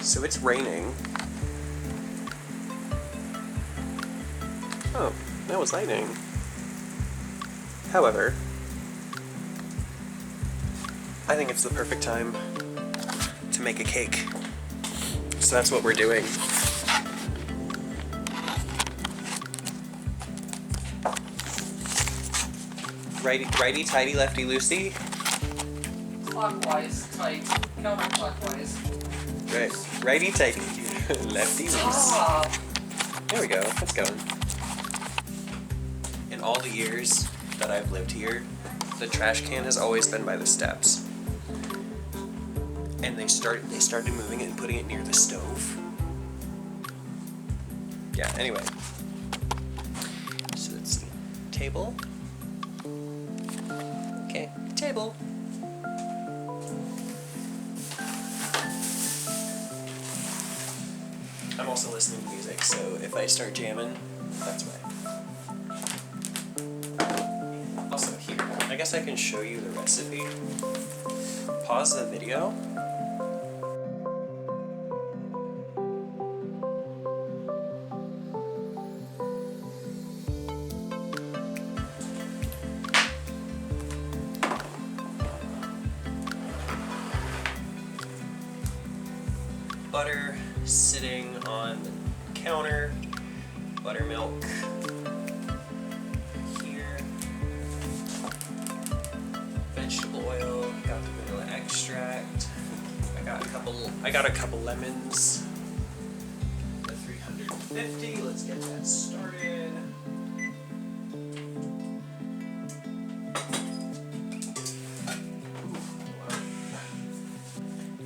So it's raining. Oh, that was lightning. However, I think it's the perfect time to make a cake. So that's what we're doing. Righty tighty, lefty loosey. Clockwise, tight, counterclockwise. Right. Righty tighty, lefty loose. Stop. There we go. It's going. In all the years that I've lived here, the trash can has always been by the steps. And they started moving it and putting it near the stove. Yeah, anyway. So let's see. Table. Okay, table. I'm also listening to music, so if I start jamming, that's why. Also here, I guess I can show you the recipe. Pause the video. Butter sitting on the counter, buttermilk here, vegetable oil, got the vanilla extract, I got a couple lemons, the 350, let's get that started.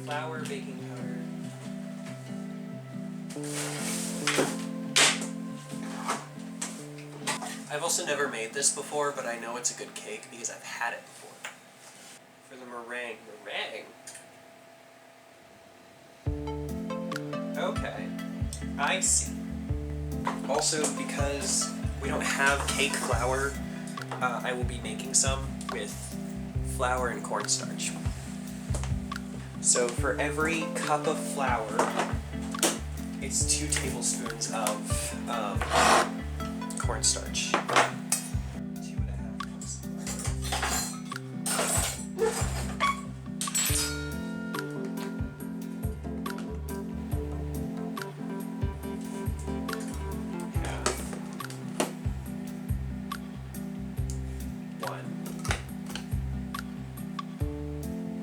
Flour, baking powder. I've also never made this before, but I know it's a good cake because I've had it before. For the meringue. Okay, I see. Also, because we don't have cake flour, I will be making some with flour and cornstarch. So for every cup of flour, it's 2 tablespoons of cornstarch. 2.5 cups of flour. Half. 1.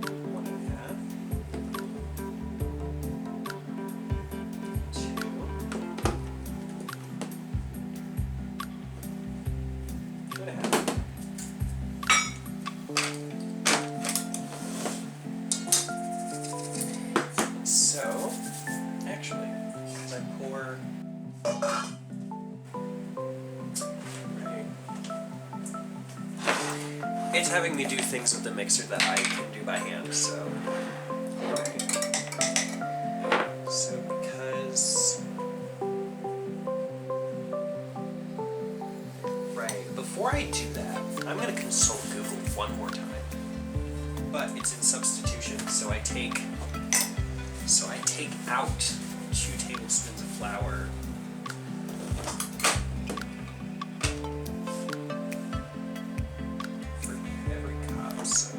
1.5. 2.5. So, actually, as I pour, right, it's having me do things with the mixer that I can do by hand. So, right. So because. Right, before I do that, I'm going to consult Google one more time. But it's in substitution, so I take out 2 tablespoons of flour. For every cup, so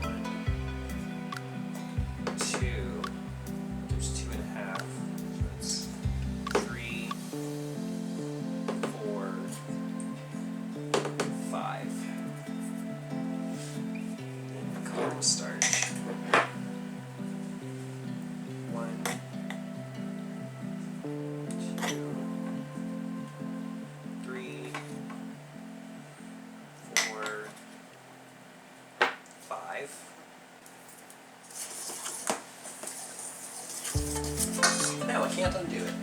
1, 2, there's 2.5, so that's 3, 4, 5. And cornstarch. 1, 2, 3, 4, 5. Now I can't undo it.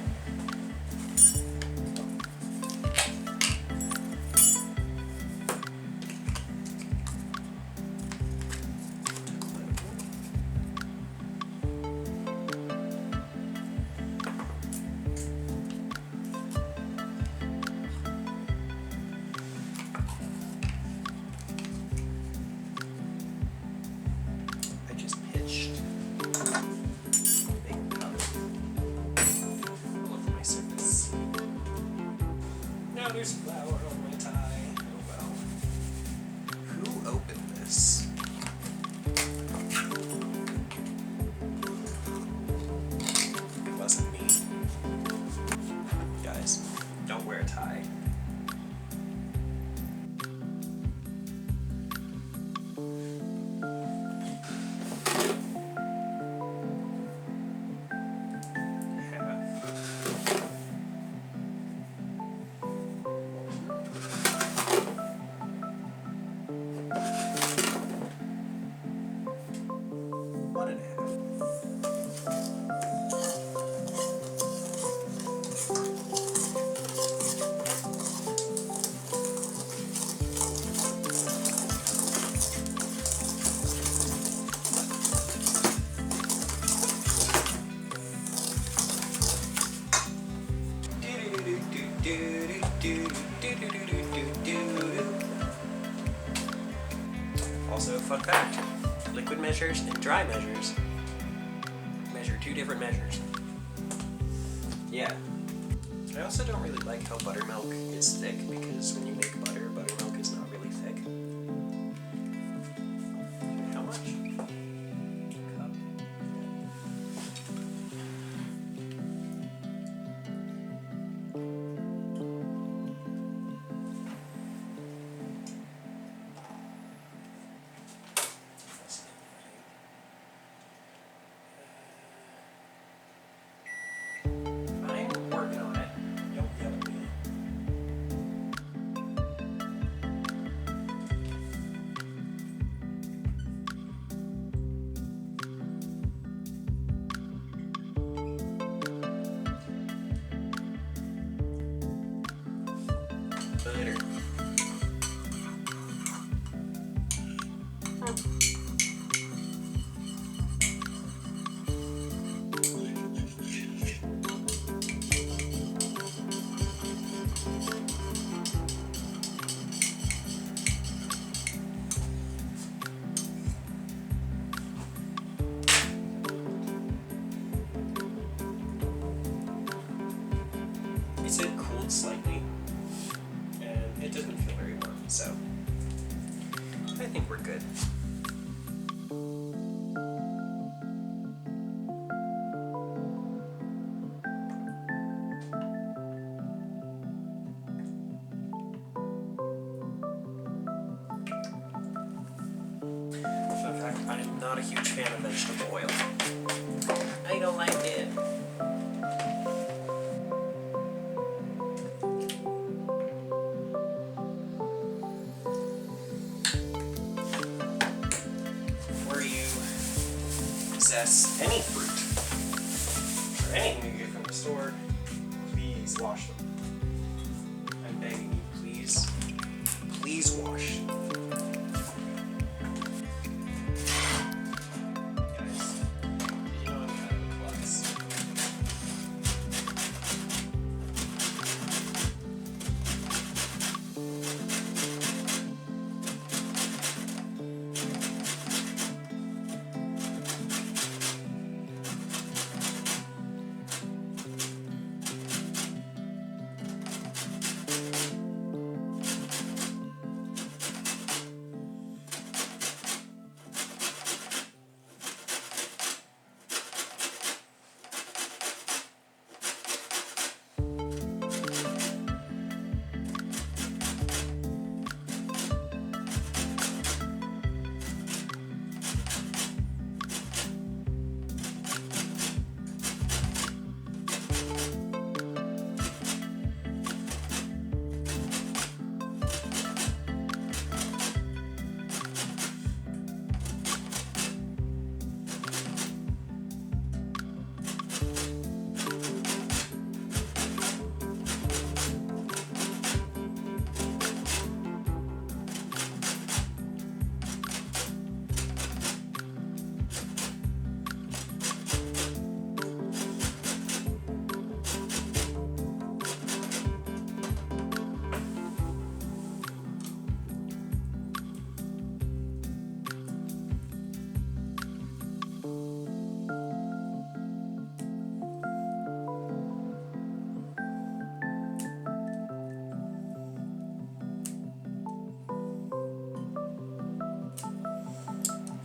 I just pitched. Also, fun fact, liquid measures and dry measures measure two different measures. Yeah. I also don't really like how buttermilk is thick, because when you make butter, buttermilk is not really thick. How much? Cup. I'm working on it. Don't yell at me. Butter. It said cooled slightly, and it doesn't feel very warm, so I think we're good. Fun fact, I am not a huge fan of vegetable oil. I don't like it. Before you possess any fruit or anything you get from the store, please wash them. I'm begging you, please. Please wash. Guys, you know I'm kind of a klutz.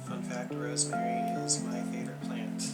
Fun fact, rosemary is my favorite plant.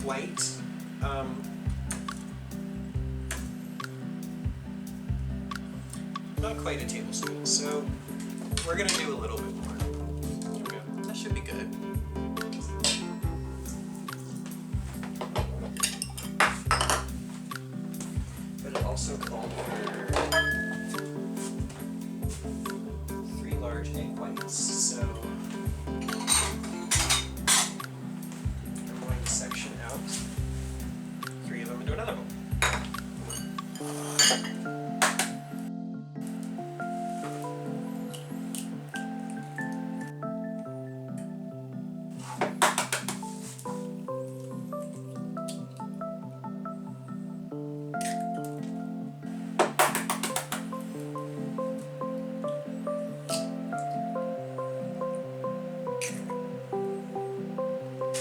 quite not quite a tablespoon, so we're gonna do a little bit more. Okay, that should be good. But it also called for 3 large egg whites, so I'm going to section out 3 of them into another bowl.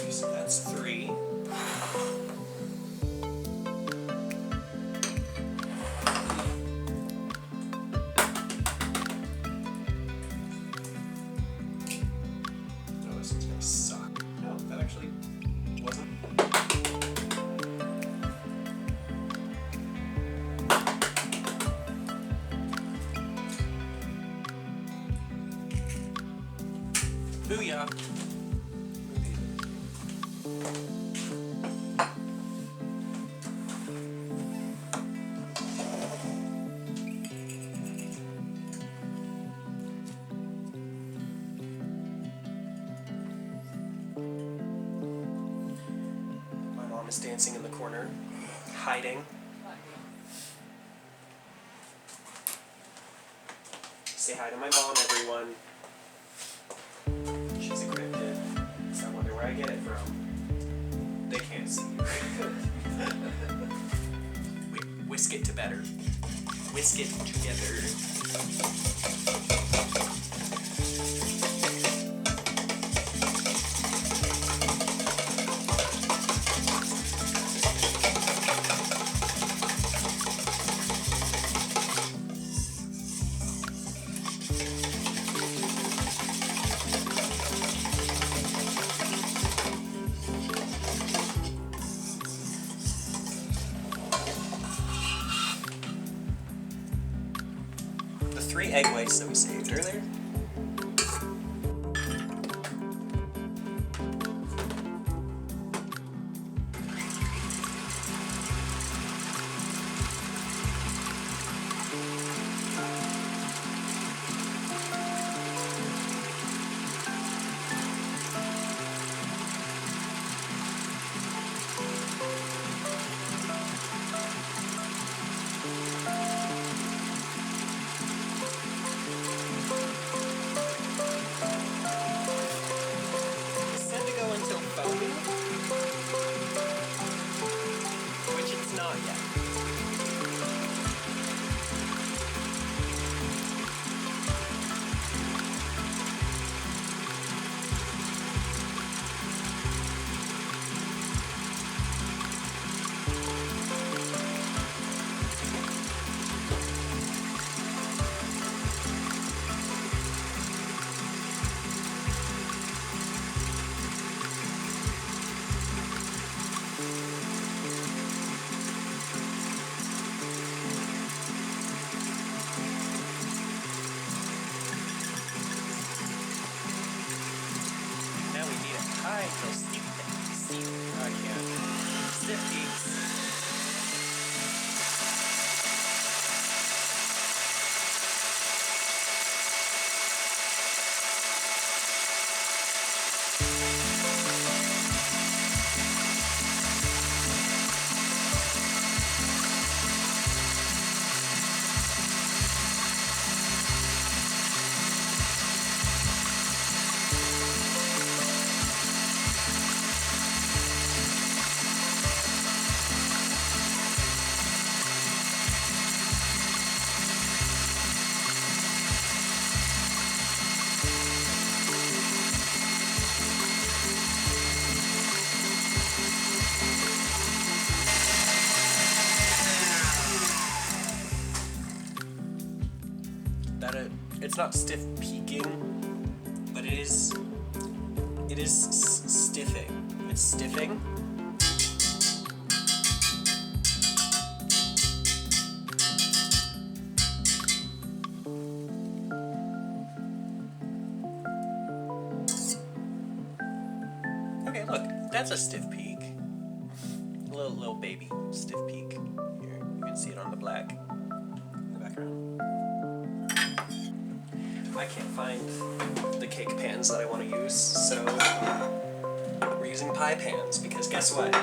So that's 3. Oh, this one's gonna suck. No, that actually wasn't. Booyah! My mom is dancing in the corner, hiding. Say hi to my mom, everyone. She's a cryptid, so I wonder where I get it from. They can't see you. Wait, whisk it to better. Whisk it together. The 3 egg whites that we saved earlier. Which it's not yet. Alright, so Steve. I can't. Sifty. It's not stiff peaking, but it is stiffing. It's stiffing. That's a stiff peak. Little baby stiff peak. Here, you can see it on the black in the background. I can't find the cake pans that I want to use, so we're using pie pans because guess what?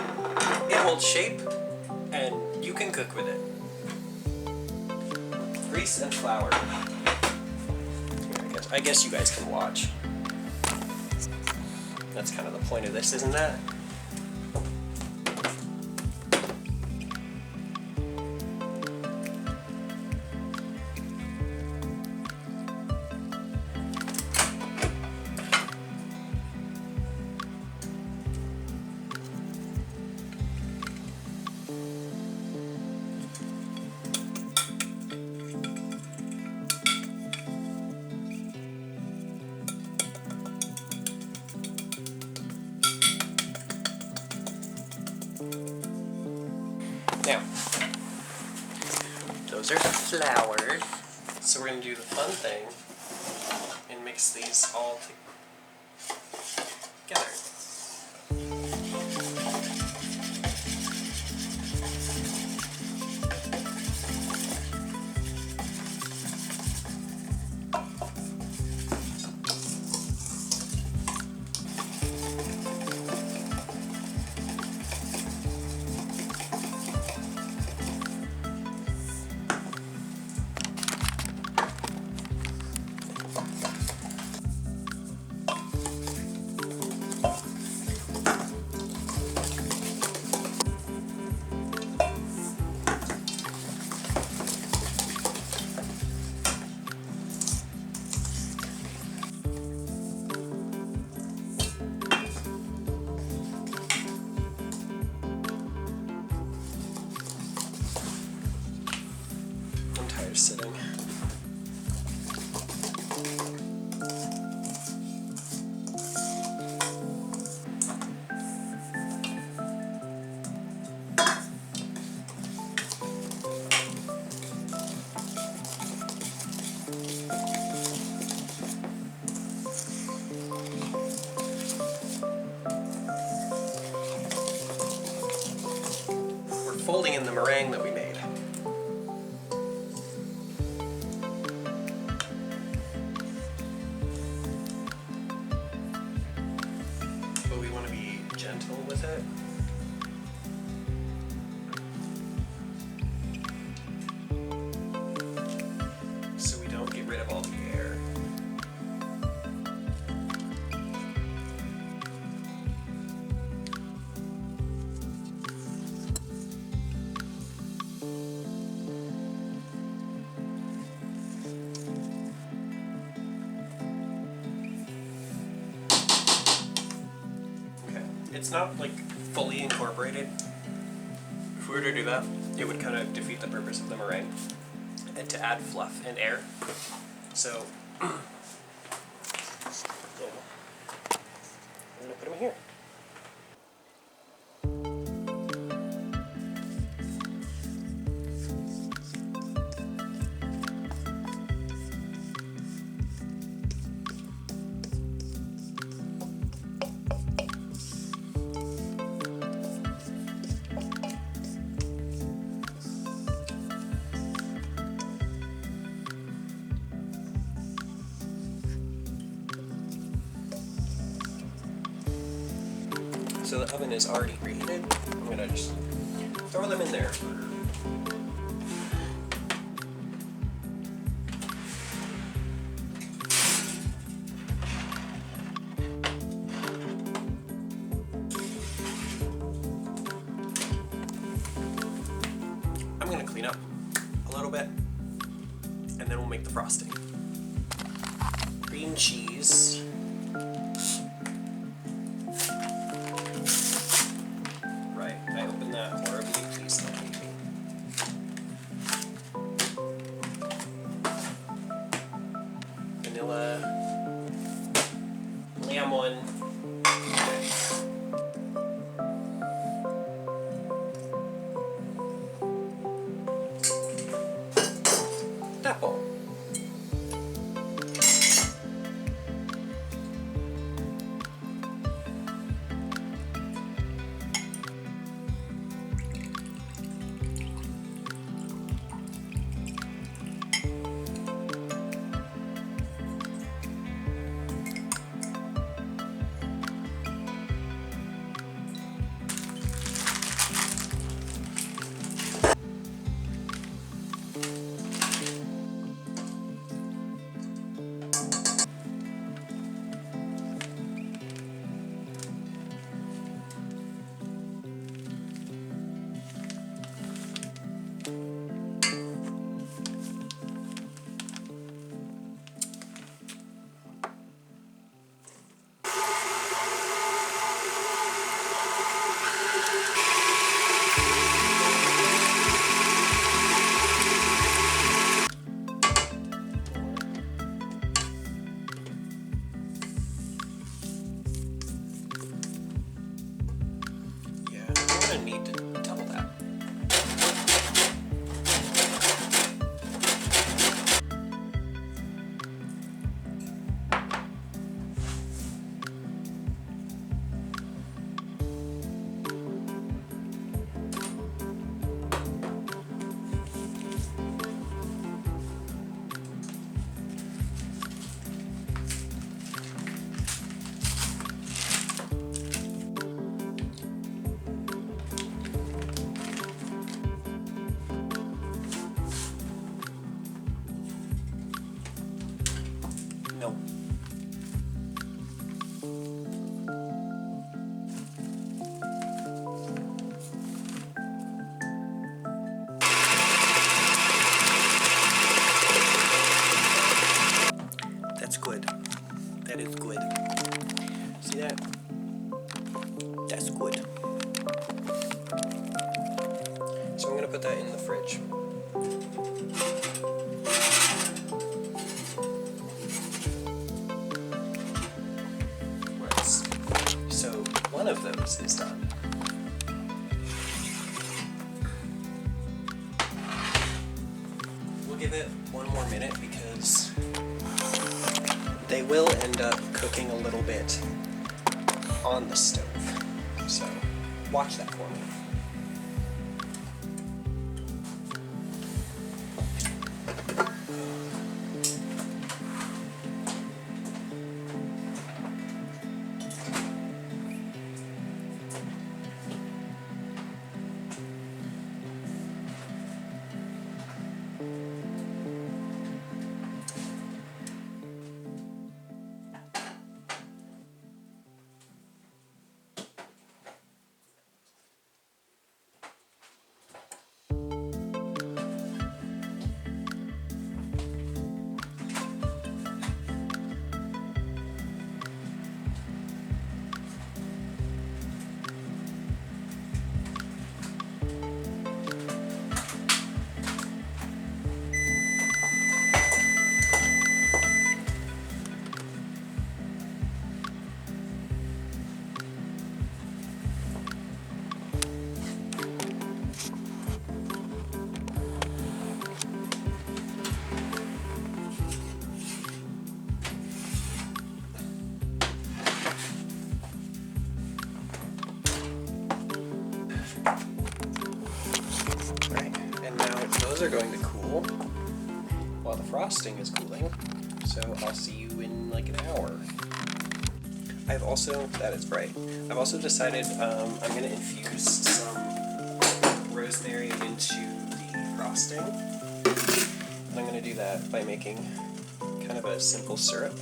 It holds shape and you can cook with it. Grease and flour. Here, I guess you guys can watch. That's kind of the point of this, isn't that? Now, those are flour, so we're going to do the fun thing and mix these all together. I'm tired of sitting. We're folding in the meringue that we made. But we want to be gentle with it. So we don't get rid of all the air. It's not like fully incorporated. If we were to do that, it would kind of defeat the purpose of the meringue and to add fluff and air. So, yeah. I'm gonna put them here. So the oven is already preheated. I'm gonna just throw them in there. I'm gonna clean up a little bit, and then we'll make the frosting. Cream cheese. I opened that horribly, please don't hate me. Vanilla, lemon, apple. that in the fridge. So one of those is done. We'll give it one more minute because they will end up cooking a little bit on the stove. So watch that for me. Are going to cool while the frosting is cooling, so I'll see you in like an hour. I've also decided I'm going to infuse some rosemary into the frosting, and I'm going to do that by making kind of a simple syrup.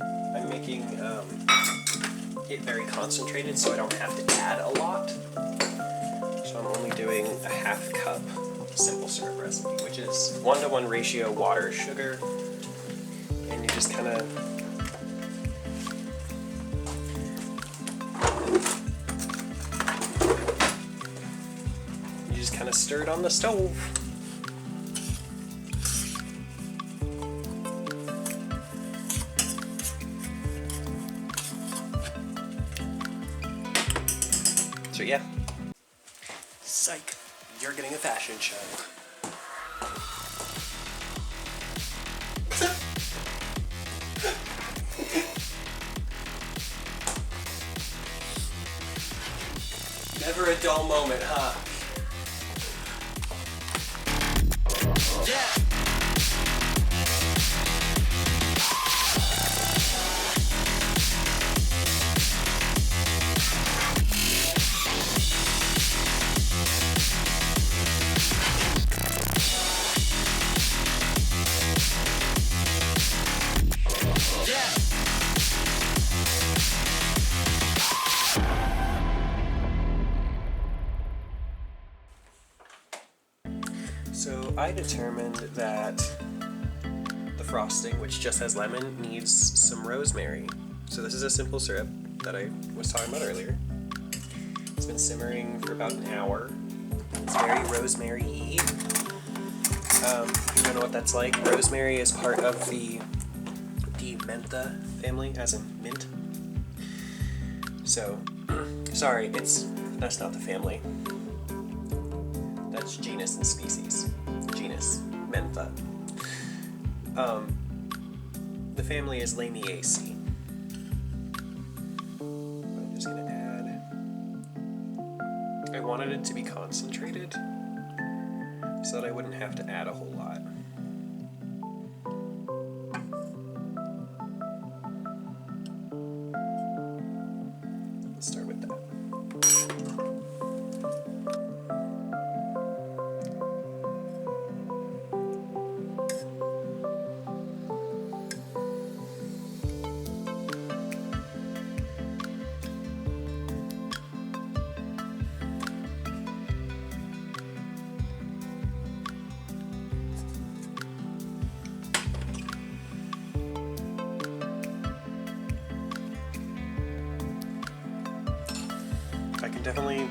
I'm making it very concentrated so I don't have to add a lot. I'm only doing a half cup simple syrup recipe, which is 1-to-1 ratio water, sugar, and you just kind of stir it on the stove. So yeah. Psych, you're getting a fashion show. Never a dull moment, huh? Yeah. So I determined that the frosting, which just has lemon, needs some rosemary. So this is a simple syrup that I was talking about earlier. It's been simmering for about an hour. It's very rosemary-y. If you don't know what that's like, rosemary is part of the mentha family, as in mint. So, sorry, that's not the family. That's genus and species. Genus, mentha. The family is Lamiaceae. I'm just gonna add. I wanted it to be concentrated so that I wouldn't have to add a whole lot. Let's start with that. I can definitely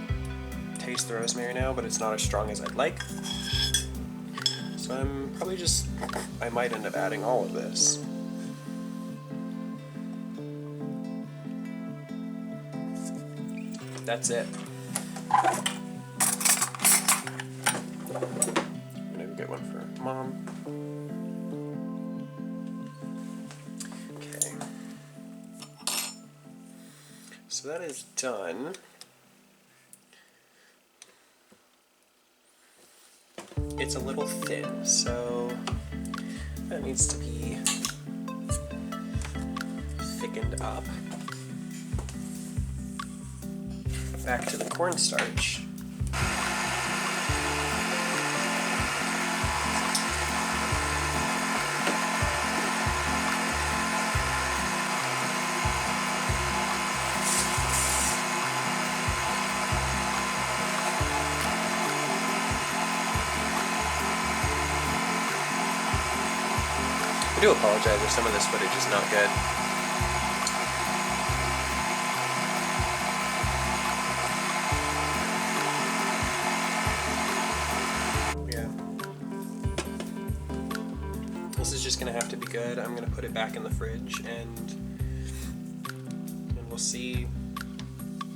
taste the rosemary now, but it's not as strong as I'd like. So I'm probably I might end up adding all of this. That's it. I'm gonna go get one for Mom. Okay. So that is done. It's a little thin, so that needs to be thickened up. Back to the cornstarch. I do apologize if some of this footage is not good. This is just gonna have to be good. I'm gonna put it back in the fridge and we'll see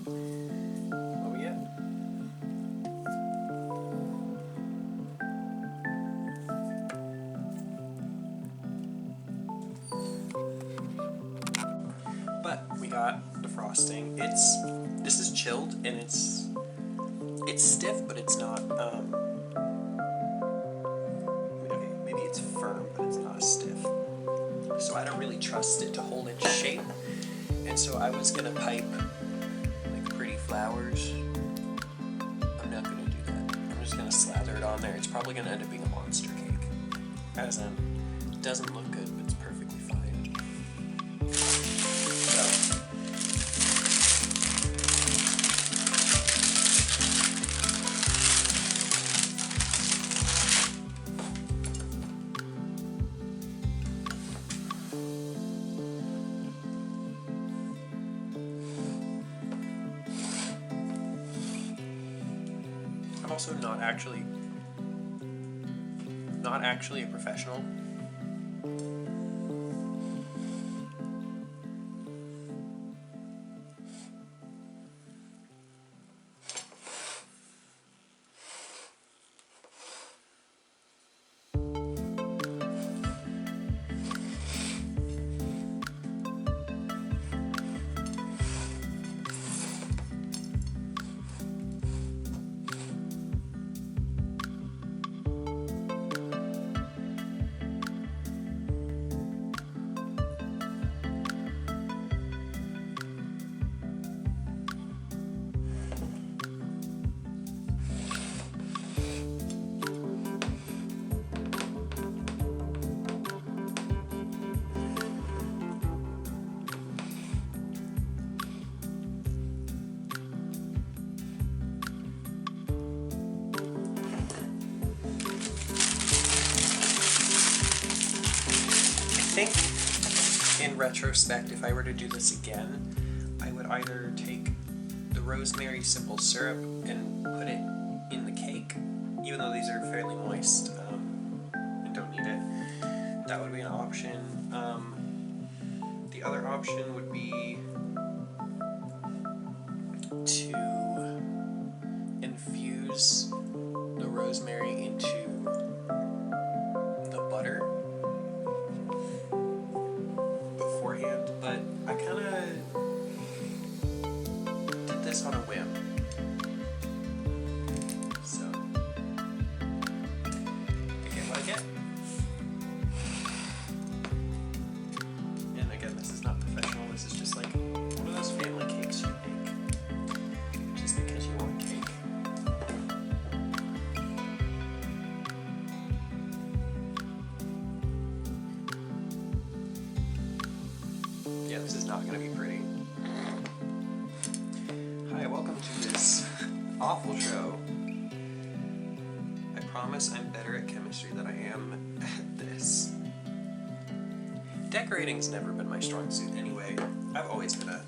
what we get. But we got the frosting. This is chilled and it's stiff, but it's not maybe it's firm, but it's not stiff. So I don't really trust it to hold its shape. And so I was gonna pipe like pretty flowers. I'm not gonna do that. I'm just gonna slather it on there. It's probably gonna end up being a monster cake. As in, it doesn't look good, but it's perfectly fine. So. I'm also not actually a professional. I think, in retrospect, if I were to do this again, I would either take the rosemary simple syrup and put it in the cake, even though these are fairly moist and don't need it. That would be an option. The other option would be to infuse the rosemary into the butter beforehand, but I kind of did this on a whim. So, I get what I get. And again, this is not professional, this is just like one of those family cakes you make just because you want cake. Yeah, this is not going to be pretty. Hi, welcome to this awful show. I promise I'm better at chemistry than I am at this. Decorating's never been my strong suit anyway. I've always been a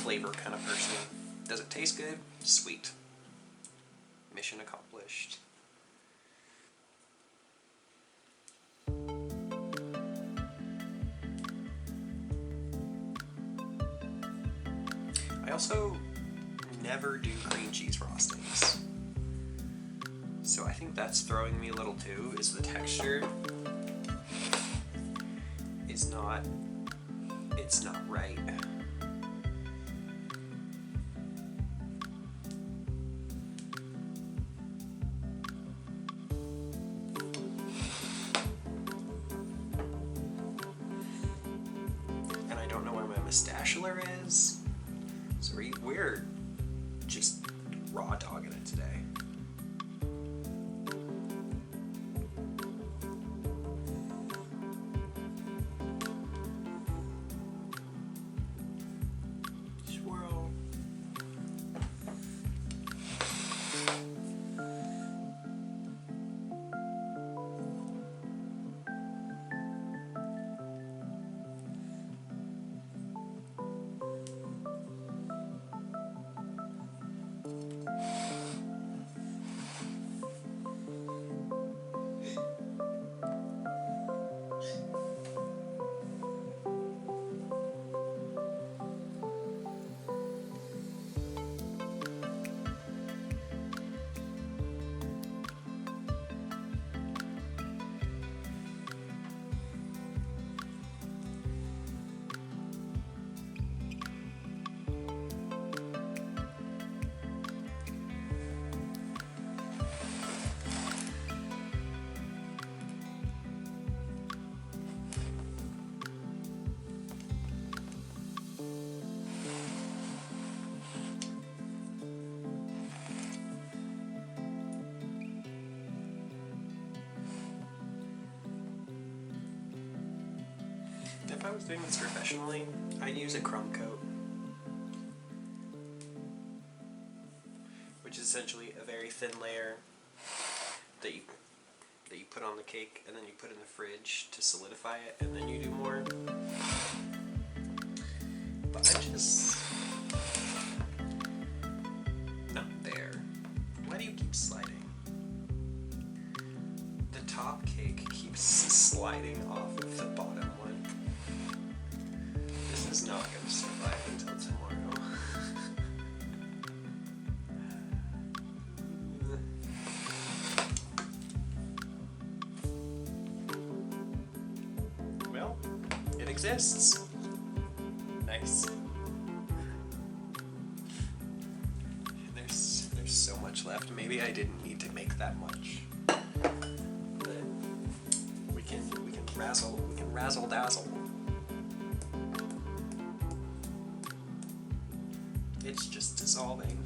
flavor kind of person. Does it taste good? Sweet. mission accomplished. I also never do cream cheese frostings. So I think that's throwing me a little too, is the texture is not, it's not right. And I don't know where my mustachioler is. So we're just raw dogging it today. Swirl. If I was doing this professionally, I'd use a crumb coat, which is essentially a very thin layer that you put on the cake and then you put in the fridge to solidify it, and then you do more. But I'm just not there. Why do you keep sliding? The top cake keeps sliding off of the bottom one. This is not going to survive until tomorrow. Well, it exists. Nice. There's so much left. Maybe I didn't need to make that much. But we can razzle dazzle. It's just dissolving.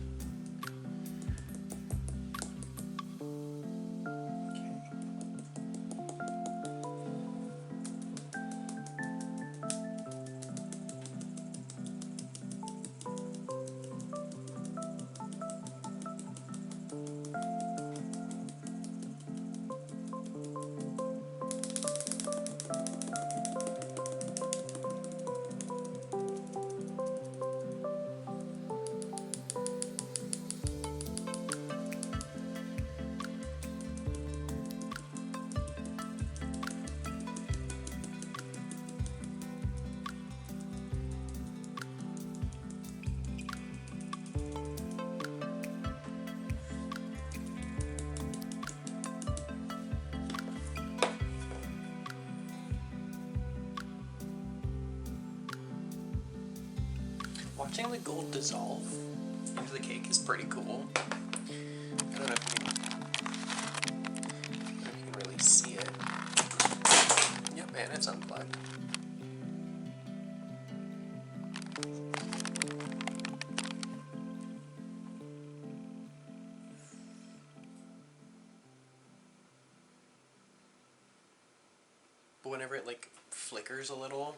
Watching the gold dissolve into the cake is pretty cool. I don't know if you can really see it. Yep, man, it's unplugged. But whenever it like flickers a little,